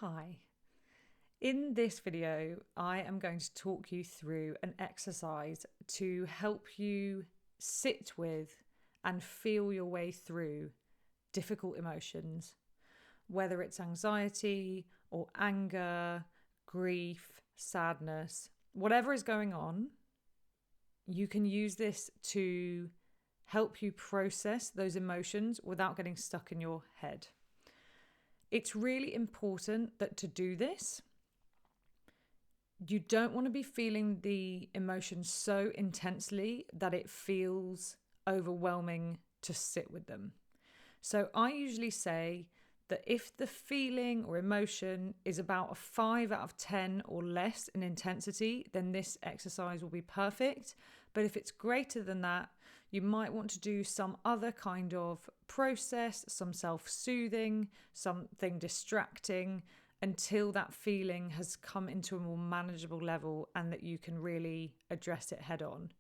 Hi. In this video, I am going to talk you through an exercise to help you sit with and feel your way through difficult emotions, whether it's anxiety or anger, grief, sadness, whatever is going on. You can use this to help you process those emotions without getting stuck in your head. It's really important that to do this, you don't want to be feeling the emotions so intensely that it feels overwhelming to sit with them. So I usually say that if the feeling or emotion is about a 5 out of 10 or less in intensity, then this exercise will be perfect. But if it's greater than that, you might want to do some other kind of process, some self-soothing, something distracting, until that feeling has come into a more manageable level and that you can really address it head on.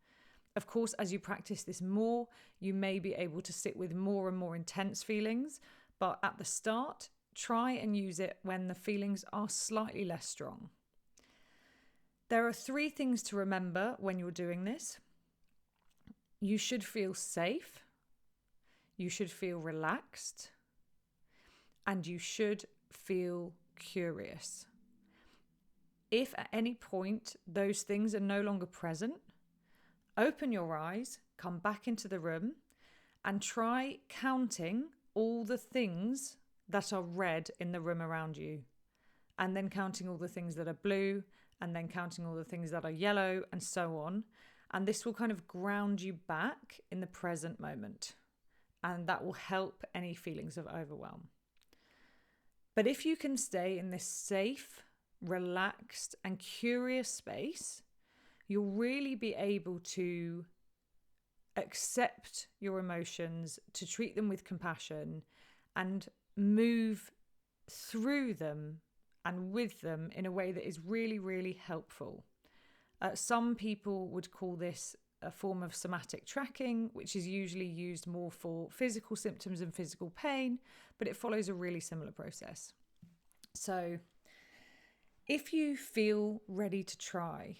Of course, as you practice this more, you may be able to sit with more and more intense feelings, but at the start, try and use it when the feelings are slightly less strong. There are 3 things to remember when you're doing this. You should feel safe, you should feel relaxed, and you should feel curious. If at any point those things are no longer present, open your eyes, come back into the room, and try counting all the things that are red in the room around you, and then counting all the things that are blue, and then counting all the things that are yellow, and so on. And this will kind of ground you back in the present moment, and that will help any feelings of overwhelm. But if you can stay in this safe, relaxed, and curious space, you'll really be able to accept your emotions, to treat them with compassion, and move through them and with them in a way that is really, really helpful. Some people would call this a form of somatic tracking, which is usually used more for physical symptoms and physical pain, but it follows a really similar process. So if you feel ready to try,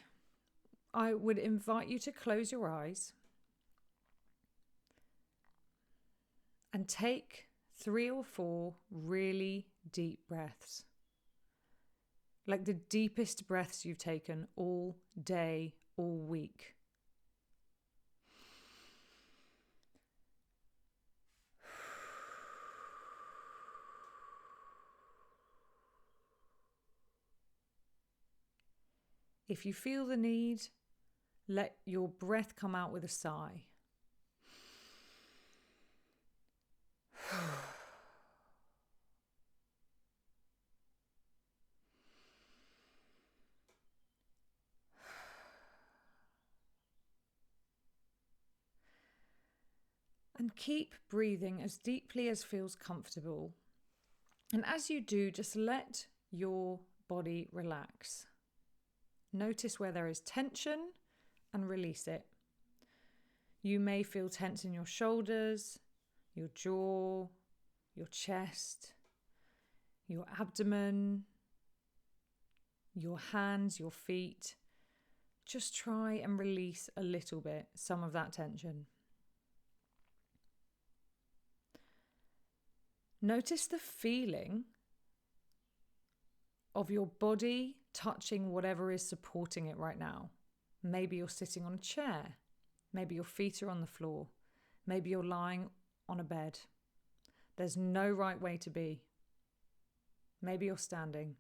I would invite you to close your eyes and take 3 or 4 really deep breaths, like the deepest breaths you've taken all day, all week. If you feel the need, let your breath come out with a sigh. And keep breathing as deeply as feels comfortable. And as you do, just let your body relax. Notice where there is tension and release it. You may feel tense in your shoulders, your jaw, your chest, your abdomen, your hands, your feet. Just try and release a little bit, some of that tension. Notice the feeling of your body touching whatever is supporting it right now. Maybe you're sitting on a chair. Maybe your feet are on the floor. Maybe you're lying on a bed. There's no right way to be. Maybe you're standing.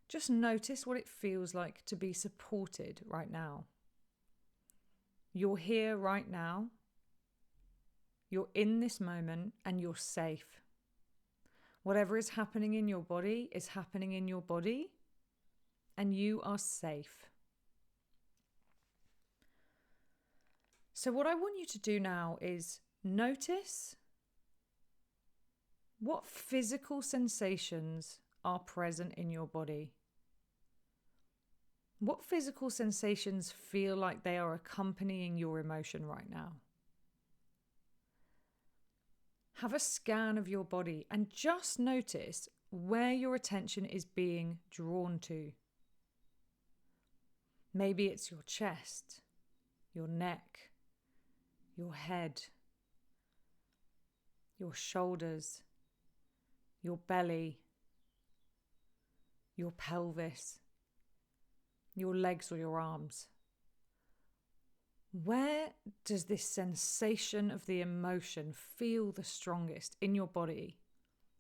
Just notice what it feels like to be supported right now. You're here right now. You're in this moment and you're safe. Whatever is happening in your body is happening in your body, and you are safe. So what I want you to do now is notice what physical sensations are present in your body. What physical sensations feel like they are accompanying your emotion right now? Have a scan of your body and just notice where your attention is being drawn to. Maybe it's your chest, your neck, your head, your shoulders, your belly, your pelvis, your legs or your arms. Where does this sensation of the emotion feel the strongest in your body?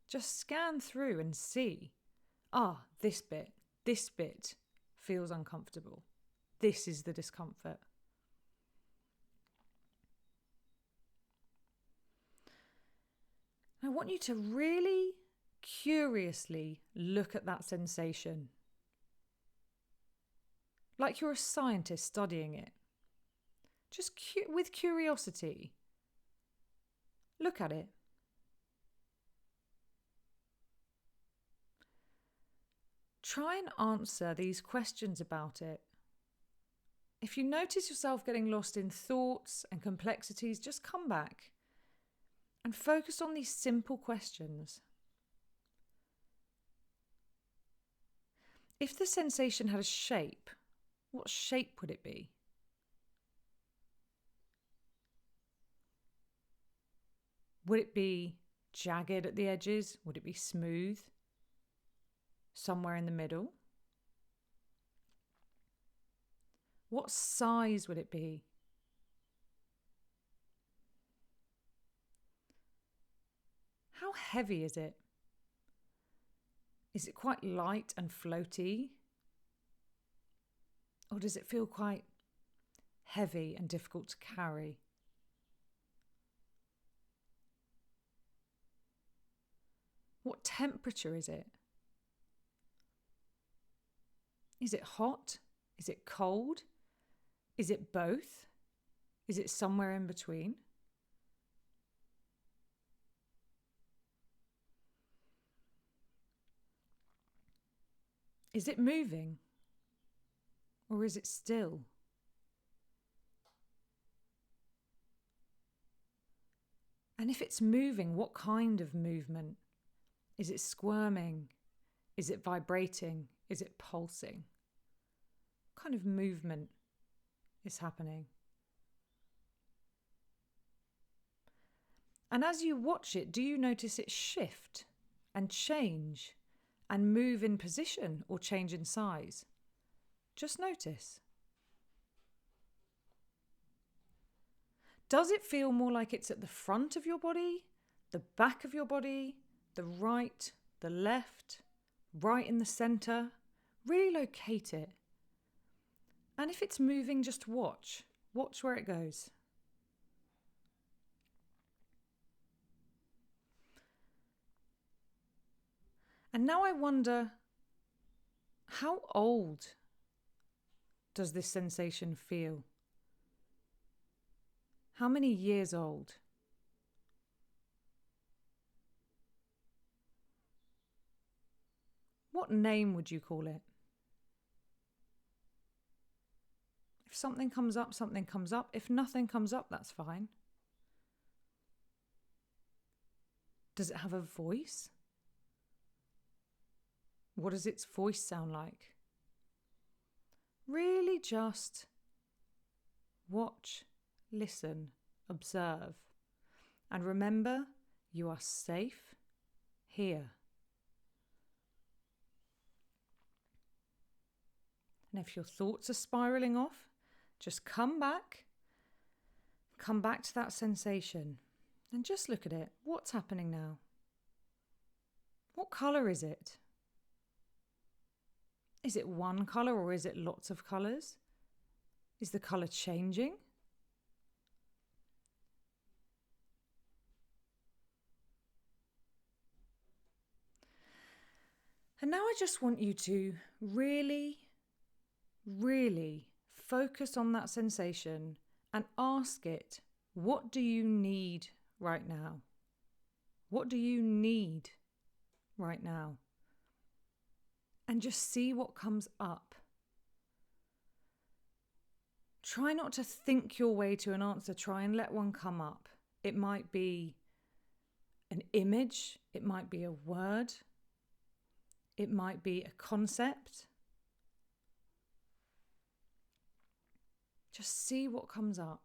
Just scan through and see, this bit feels uncomfortable. This is the discomfort. I want you to really curiously look at that sensation, like you're a scientist studying it. Just with curiosity, look at it. Try and answer these questions about it. If you notice yourself getting lost in thoughts and complexities, just come back and focus on these simple questions. If the sensation had a shape, what shape would it be? Would it be jagged at the edges? Would it be smooth? Somewhere in the middle? What size would it be? How heavy is it? Is it quite light and floaty? Or does it feel quite heavy and difficult to carry? What temperature is it? Is it hot? Is it cold? Is it both? Is it somewhere in between? Is it moving? Or is it still? And if it's moving, what kind of movement? Is it squirming? Is it vibrating? Is it pulsing? What kind of movement is happening? And as you watch it, do you notice it shift and change and move in position or change in size? Just notice. Does it feel more like it's at the front of your body, the back of your body, the right, the left, right in the center? Really locate it. And if it's moving, just watch. Watch where it goes. And now I wonder, how old does this sensation feel? How many years old? What name would you call it? If something comes up, something comes up. If nothing comes up, that's fine. Does it have a voice? What does its voice sound like? Really just watch, listen, observe. And remember, you are safe here. And if your thoughts are spiraling off, just come back to that sensation and just look at it. What's happening now? What colour is it? Is it one colour or is it lots of colours? Is the colour changing? And now I just want you to really, really focus on that sensation and ask it, what do you need right now? What do you need right now? And just see what comes up. Try not to think your way to an answer. Try and let one come up. It might be an image. It might be a word. It might be a concept. Just see what comes up.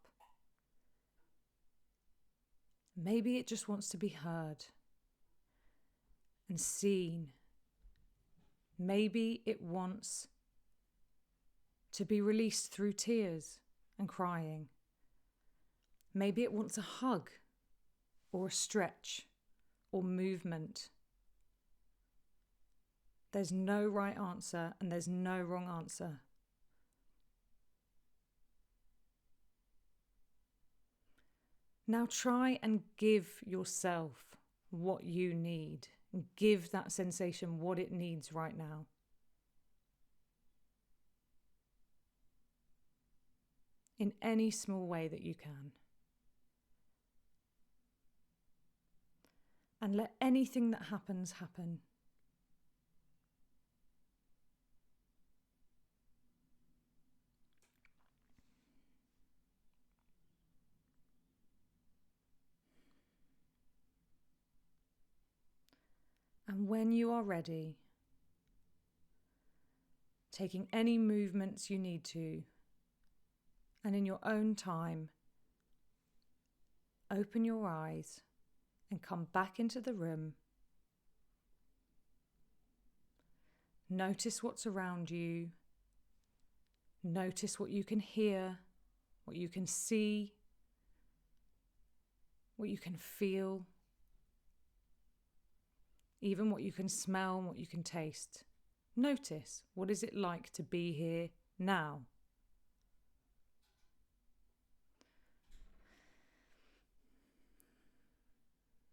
Maybe it just wants to be heard and seen. Maybe it wants to be released through tears and crying. Maybe it wants a hug or a stretch or movement. There's no right answer and there's no wrong answer. Now try and give yourself what you need. Give that sensation what it needs right now. In any small way that you can. And let anything that happens happen. And when you are ready, taking any movements you need to, and in your own time, open your eyes and come back into the room. Notice what's around you. Notice what you can hear, what you can see, what you can feel, even what you can smell and what you can taste. Notice, what is it like to be here now?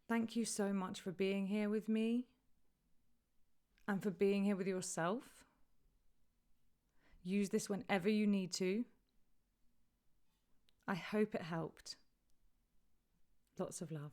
Thank you so much for being here with me and for being here with yourself. Use this whenever you need to. I hope it helped. Lots of love.